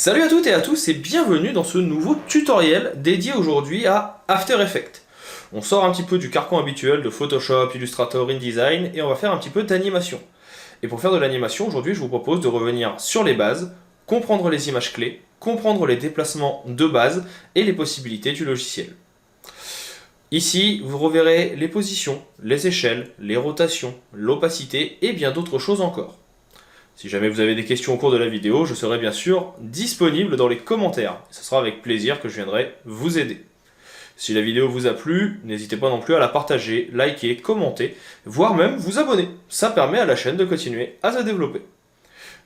Salut à toutes et à tous et bienvenue dans ce nouveau tutoriel dédié aujourd'hui à After Effects. On sort un petit peu du carcan habituel de Photoshop, Illustrator, InDesign et on va faire un petit peu d'animation. Et pour faire de l'animation, aujourd'hui je vous propose de revenir sur les bases, comprendre les images clés, comprendre les déplacements de base et les possibilités du logiciel. Ici, vous reverrez les positions, les échelles, les rotations, l'opacité et bien d'autres choses encore. Si jamais vous avez des questions au cours de la vidéo, je serai bien sûr disponible dans les commentaires. Ce sera avec plaisir que je viendrai vous aider. Si la vidéo vous a plu, n'hésitez pas non plus à la partager, liker, commenter, voire même vous abonner. Ça permet à la chaîne de continuer à se développer.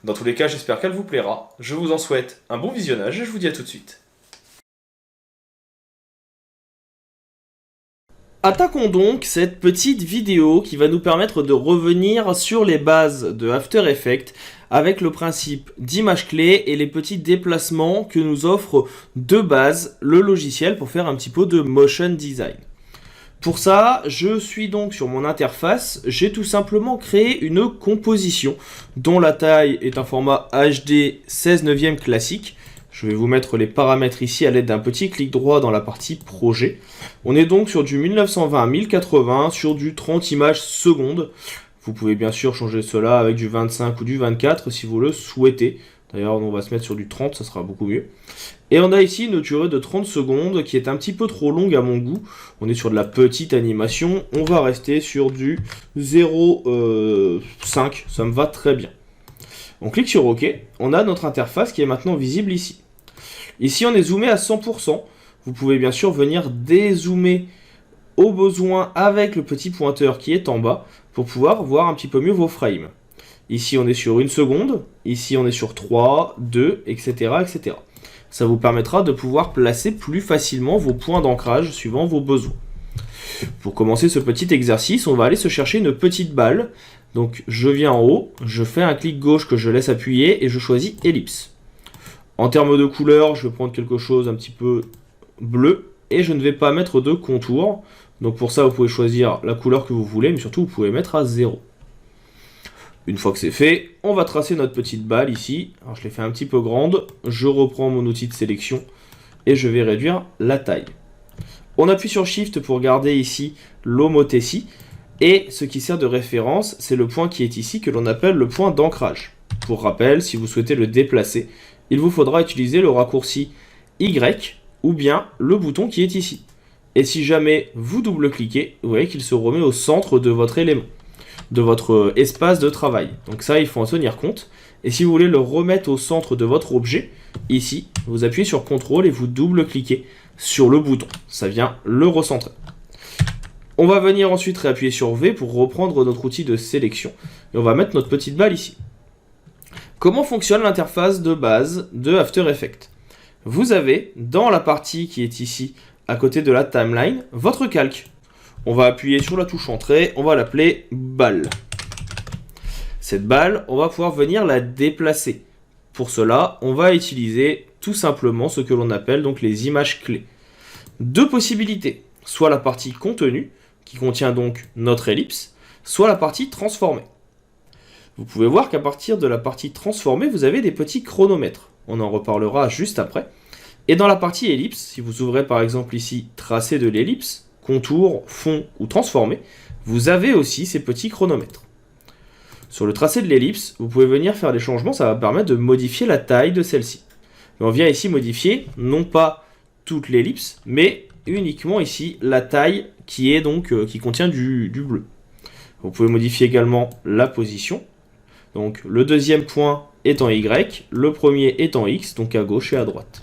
Dans tous les cas, j'espère qu'elle vous plaira. Je vous en souhaite un bon visionnage et je vous dis à tout de suite. Attaquons donc cette petite vidéo qui va nous permettre de revenir sur les bases de After Effects avec le principe d'image clé et les petits déplacements que nous offre de base le logiciel pour faire un petit peu de motion design. Pour ça, je suis donc sur mon interface, j'ai tout simplement créé une composition dont la taille est un format HD 16/9 classique. Je vais vous mettre les paramètres ici à l'aide d'un petit clic droit dans la partie projet. On est donc sur du 1920-1080, sur du 30 images secondes. Vous pouvez bien sûr changer cela avec du 25 ou du 24 si vous le souhaitez. D'ailleurs, on va se mettre sur du 30, ça sera beaucoup mieux. Et on a ici une durée de 30 secondes qui est un petit peu trop longue à mon goût. On est sur de la petite animation. On va rester sur du 0,5, ça me va très bien. On clique sur OK, on a notre interface qui est maintenant visible ici. Ici, on est zoomé à 100%. Vous pouvez bien sûr venir dézoomer au besoin avec le petit pointeur qui est en bas pour pouvoir voir un petit peu mieux vos frames. Ici, on est sur 1 seconde. Ici, on est sur 3, 2, etc., etc. Ça vous permettra de pouvoir placer plus facilement vos points d'ancrage suivant vos besoins. Pour commencer ce petit exercice, on va aller se chercher une petite balle. Donc, je viens en haut, je fais un clic gauche que je laisse appuyer et je choisis ellipse. En termes de couleur, je vais prendre quelque chose un petit peu bleu et je ne vais pas mettre de contour. Donc pour ça, vous pouvez choisir la couleur que vous voulez, mais surtout, vous pouvez mettre à 0. Une fois que c'est fait, on va tracer notre petite balle ici. Alors je l'ai fait un petit peu grande, je reprends mon outil de sélection et je vais réduire la taille. On appuie sur Shift pour garder ici l'homothétie. Et ce qui sert de référence, c'est le point qui est ici que l'on appelle le point d'ancrage. Pour rappel, si vous souhaitez le déplacer, il vous faudra utiliser le raccourci Y ou bien le bouton qui est ici. Et si jamais vous double-cliquez, vous voyez qu'il se remet au centre de votre élément, de votre espace de travail. Donc ça, il faut en tenir compte. Et si vous voulez le remettre au centre de votre objet, ici, vous appuyez sur CTRL et vous double-cliquez sur le bouton. Ça vient le recentrer. On va venir ensuite réappuyer sur V pour reprendre notre outil de sélection. Et on va mettre notre petite balle ici. Comment fonctionne l'interface de base de After Effects? Vous avez, dans la partie qui est ici, à côté de la timeline, votre calque. On va appuyer sur la touche entrée, on va l'appeler balle. Cette balle, on va pouvoir venir la déplacer. Pour cela, on va utiliser tout simplement ce que l'on appelle donc les images clés. Deux possibilités, soit la partie contenu, qui contient donc notre ellipse, soit la partie transformée. Vous pouvez voir qu'à partir de la partie transformée, vous avez des petits chronomètres. On en reparlera juste après. Et dans la partie ellipse, si vous ouvrez par exemple ici tracé de l'ellipse, contour, fond ou transformé, vous avez aussi ces petits chronomètres. Sur le tracé de l'ellipse, vous pouvez venir faire des changements, ça va permettre de modifier la taille de celle-ci. On vient ici modifier non pas toute l'ellipse, mais uniquement ici la taille qui est donc qui contient du bleu. Vous pouvez modifier également la position. Donc le deuxième point est en Y, le premier est en X, donc à gauche et à droite.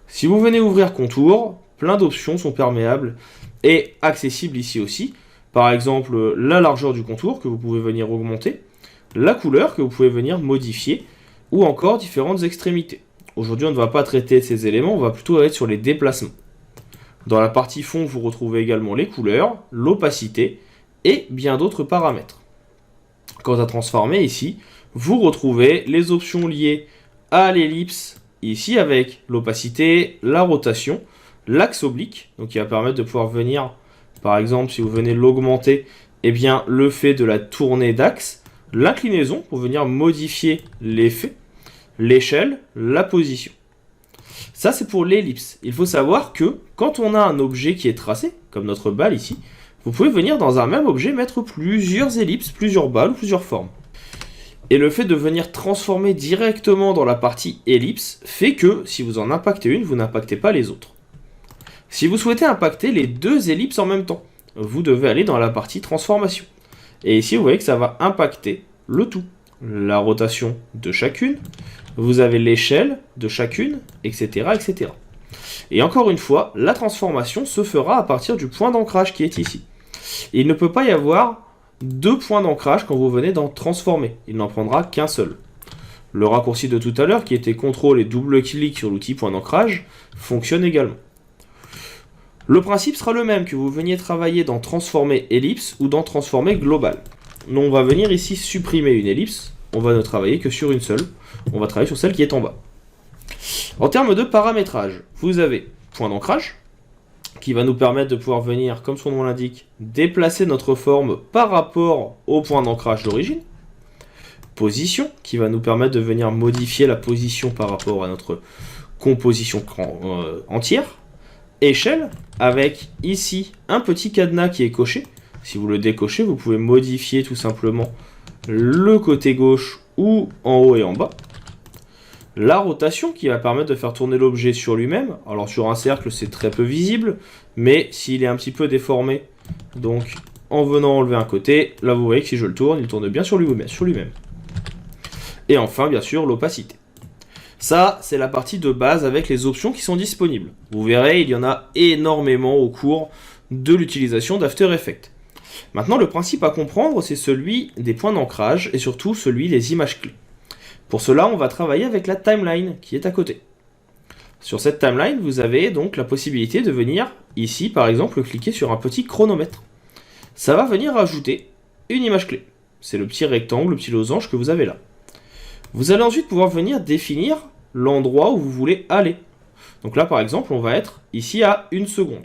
Si vous venez ouvrir contour, plein d'options sont perméables et accessibles ici aussi. Par exemple, la largeur du contour que vous pouvez venir augmenter, la couleur que vous pouvez venir modifier, ou encore différentes extrémités. Aujourd'hui, on ne va pas traiter de ces éléments, on va plutôt être sur les déplacements. Dans la partie fond, vous retrouvez également les couleurs, l'opacité et bien d'autres paramètres. Quant à transformer ici, vous retrouvez les options liées à l'ellipse, ici avec l'opacité, la rotation, l'axe oblique, donc qui va permettre de pouvoir venir, par exemple, si vous venez l'augmenter, eh bien le fait de la tournée d'axe, l'inclinaison pour venir modifier l'effet, l'échelle, la position. Ça, c'est pour l'ellipse. Il faut savoir que quand on a un objet qui est tracé, comme notre balle ici, vous pouvez venir dans un même objet mettre plusieurs ellipses, plusieurs balles, plusieurs formes. Et le fait de venir transformer directement dans la partie ellipse fait que si vous en impactez une, vous n'impactez pas les autres. Si vous souhaitez impacter les deux ellipses en même temps, vous devez aller dans la partie transformation. Et ici, vous voyez que ça va impacter le tout. La rotation de chacune, vous avez l'échelle de chacune, etc., etc. Et encore une fois, la transformation se fera à partir du point d'ancrage qui est ici. Et il ne peut pas y avoir deux points d'ancrage quand vous venez d'en transformer. Il n'en prendra qu'un seul. Le raccourci de tout à l'heure, qui était CTRL et double-clic sur l'outil point d'ancrage, fonctionne également. Le principe sera le même que vous veniez travailler dans transformer ellipse ou dans transformer global. Nous, on va venir ici supprimer une ellipse. On va ne travailler que sur une seule. On va travailler sur celle qui est en bas. En termes de paramétrage, vous avez point d'ancrage, qui va nous permettre de pouvoir venir, comme son nom l'indique, déplacer notre forme par rapport au point d'ancrage d'origine. Position, qui va nous permettre de venir modifier la position par rapport à notre composition entière. Échelle, avec ici un petit cadenas qui est coché. Si vous le décochez, vous pouvez modifier tout simplement le côté gauche ou en haut et en bas. La rotation qui va permettre de faire tourner l'objet sur lui-même. Alors sur un cercle, c'est très peu visible, mais s'il est un petit peu déformé, donc en venant enlever un côté, là vous voyez que si je le tourne, il tourne bien sur lui-même. Et enfin, bien sûr, l'opacité. Ça, c'est la partie de base avec les options qui sont disponibles. Vous verrez, il y en a énormément au cours de l'utilisation d'After Effects. Maintenant, le principe à comprendre, c'est celui des points d'ancrage et surtout celui des images clés. Pour cela, on va travailler avec la timeline qui est à côté. Sur cette timeline, vous avez donc la possibilité de venir ici, par exemple, cliquer sur un petit chronomètre. Ça va venir ajouter une image clé. C'est le petit rectangle, le petit losange que vous avez là. Vous allez ensuite pouvoir venir définir l'endroit où vous voulez aller. Donc là, par exemple, on va être ici à 1 seconde.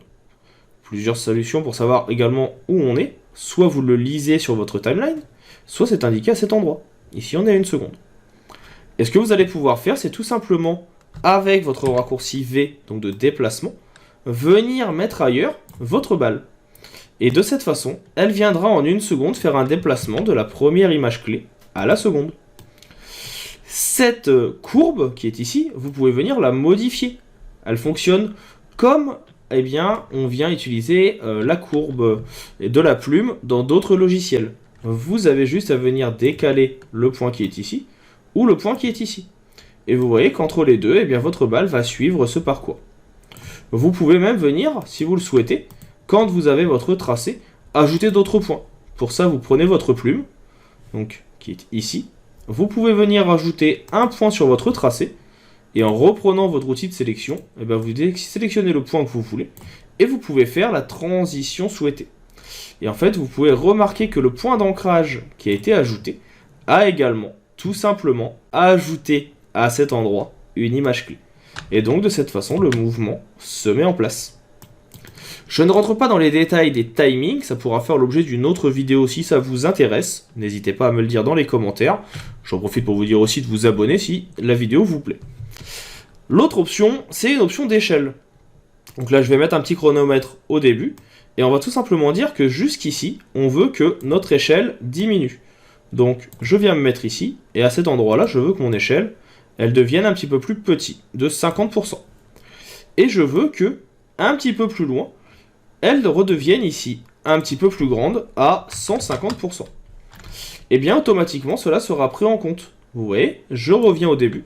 Plusieurs solutions pour savoir également où on est. Soit vous le lisez sur votre timeline, soit c'est indiqué à cet endroit. Ici, on est à 1 seconde. Et ce que vous allez pouvoir faire, c'est tout simplement, avec votre raccourci V, donc de déplacement, venir mettre ailleurs votre balle. Et de cette façon, elle viendra en 1 seconde faire un déplacement de la première image clé à la seconde. Cette courbe qui est ici, vous pouvez venir la modifier. Elle fonctionne comme on vient utiliser la courbe de la plume dans d'autres logiciels. Vous avez juste à venir décaler le point qui est ici ou le point qui est ici. Et vous voyez qu'entre les deux, votre balle va suivre ce parcours. Vous pouvez même venir, si vous le souhaitez, quand vous avez votre tracé, ajouter d'autres points. Pour ça, vous prenez votre plume, donc qui est ici. Vous pouvez venir ajouter un point sur votre tracé, et en reprenant votre outil de sélection, vous sélectionnez le point que vous voulez, et vous pouvez faire la transition souhaitée. Et en fait, vous pouvez remarquer que le point d'ancrage qui a été ajouté a également, tout simplement, ajouté à cet endroit une image clé. Et donc, de cette façon, le mouvement se met en place. Je ne rentre pas dans les détails des timings, ça pourra faire l'objet d'une autre vidéo si ça vous intéresse. N'hésitez pas à me le dire dans les commentaires. J'en profite pour vous dire aussi de vous abonner si la vidéo vous plaît. L'autre option, c'est une option d'échelle. Donc là, je vais mettre un petit chronomètre au début, et on va tout simplement dire que jusqu'ici, on veut que notre échelle diminue. Donc, je viens me mettre ici, et à cet endroit-là, je veux que mon échelle, elle devienne un petit peu plus petite, de 50%. Et je veux que, un petit peu plus loin, elle redevienne ici, un petit peu plus grande, à 150%. Et bien, automatiquement, cela sera pris en compte. Vous voyez, je reviens au début,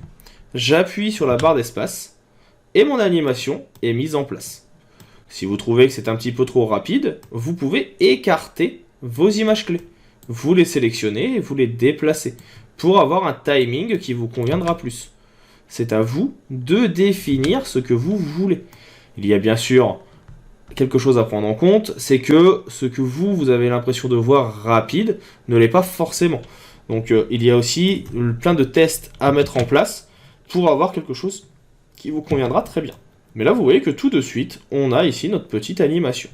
j'appuie sur la barre d'espace, et mon animation est mise en place. Si vous trouvez que c'est un petit peu trop rapide, vous pouvez écarter vos images clés. Vous les sélectionnez et vous les déplacez pour avoir un timing qui vous conviendra plus. C'est à vous de définir ce que vous voulez. Il y a bien sûr quelque chose à prendre en compte, c'est que ce que vous avez l'impression de voir rapide ne l'est pas forcément. Donc il y a aussi plein de tests à mettre en place pour avoir quelque chose qui vous conviendra très bien. Mais là, vous voyez que tout de suite, on a ici notre petite animation.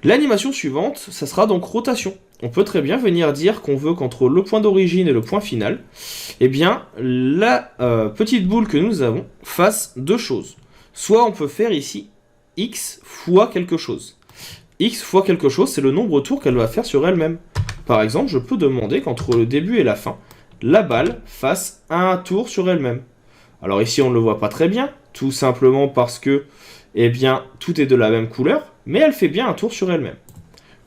L'animation suivante, ça sera donc rotation. on peut très bien venir dire qu'on veut qu'entre le point d'origine et le point final, eh bien, la petite boule que nous avons fasse deux choses. Soit on peut faire ici x fois quelque chose. X fois quelque chose, c'est le nombre de tours qu'elle va faire sur elle-même. Par exemple, je peux demander qu'entre le début et la fin, la balle fasse un tour sur elle-même. Alors ici, on ne le voit pas très bien, tout simplement parce que, eh bien, tout est de la même couleur, mais elle fait bien un tour sur elle-même.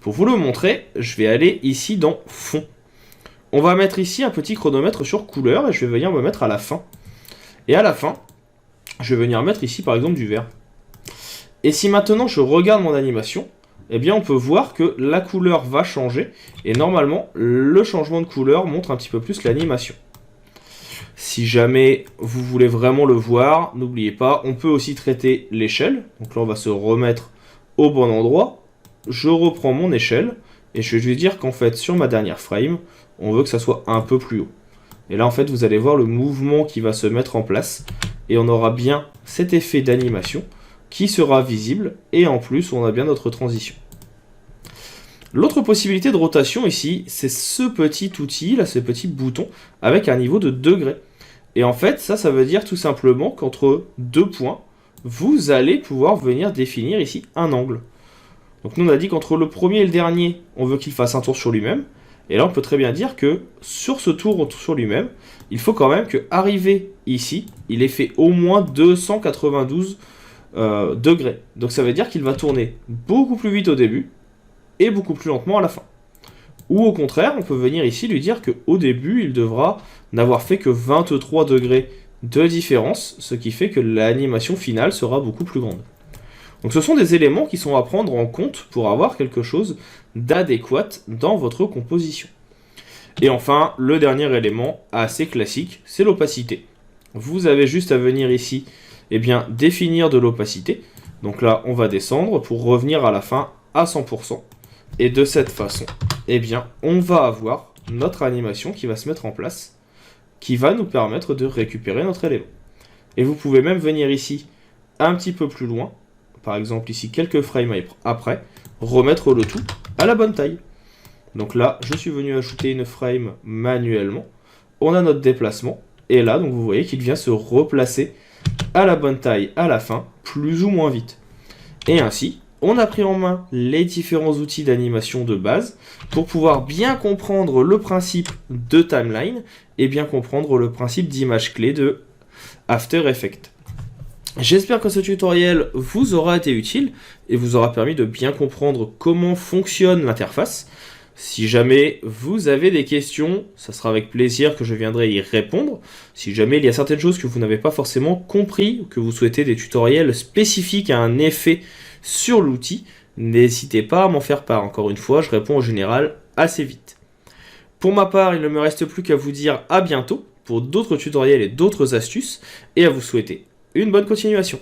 Pour vous le montrer, je vais aller ici dans Fond. On va mettre ici un petit chronomètre sur couleur, et je vais venir me mettre à la fin. Et à la fin, je vais venir mettre ici, par exemple, du vert. Et si maintenant je regarde mon animation, eh bien on peut voir que la couleur va changer, et normalement, le changement de couleur montre un petit peu plus l'animation. Si jamais vous voulez vraiment le voir, n'oubliez pas, on peut aussi traiter l'échelle. Donc là, on va se remettre au bon endroit. Je reprends mon échelle, et je vais lui dire qu'en fait, sur ma dernière frame, on veut que ça soit un peu plus haut. Et là, en fait, vous allez voir le mouvement qui va se mettre en place, et on aura bien cet effet d'animation qui sera visible, et en plus, on a bien notre transition. L'autre possibilité de rotation ici, c'est ce petit outil, là, ce petit bouton, avec un niveau de degré. Et en fait, ça veut dire tout simplement qu'entre deux points, vous allez pouvoir venir définir ici un angle. Donc nous, on a dit qu'entre le premier et le dernier, on veut qu'il fasse un tour sur lui-même. Et là, on peut très bien dire que sur ce tour sur lui-même, il faut quand même qu'arrivé ici, il ait fait au moins 292 degrés. Donc ça veut dire qu'il va tourner beaucoup plus vite au début, et beaucoup plus lentement à la fin. Ou au contraire, on peut venir ici lui dire qu'au début, il devra n'avoir fait que 23 degrés de différence, ce qui fait que l'animation finale sera beaucoup plus grande. Donc ce sont des éléments qui sont à prendre en compte pour avoir quelque chose d'adéquat dans votre composition. Et enfin, le dernier élément assez classique, c'est l'opacité. Vous avez juste à venir ici, eh bien, définir de l'opacité. Donc là, on va descendre pour revenir à la fin à 100%. Et de cette façon, eh bien, on va avoir notre animation qui va se mettre en place, qui va nous permettre de récupérer notre élément. Et vous pouvez même venir ici un petit peu plus loin, par exemple ici quelques frames après, remettre le tout à la bonne taille. Donc là, je suis venu ajouter une frame manuellement, on a notre déplacement, et là, donc vous voyez qu'il vient se replacer à la bonne taille à la fin, plus ou moins vite. Et ainsi, on a pris en main les différents outils d'animation de base pour pouvoir bien comprendre le principe de timeline et bien comprendre le principe d'image clé de After Effects. J'espère que ce tutoriel vous aura été utile et vous aura permis de bien comprendre comment fonctionne l'interface. Si jamais vous avez des questions, ça sera avec plaisir que je viendrai y répondre. Si jamais il y a certaines choses que vous n'avez pas forcément compris ou que vous souhaitez des tutoriels spécifiques à un effet sur l'outil, n'hésitez pas à m'en faire part. Encore une fois, je réponds en général assez vite. Pour ma part, il ne me reste plus qu'à vous dire à bientôt pour d'autres tutoriels et d'autres astuces et à vous souhaiter une bonne continuation.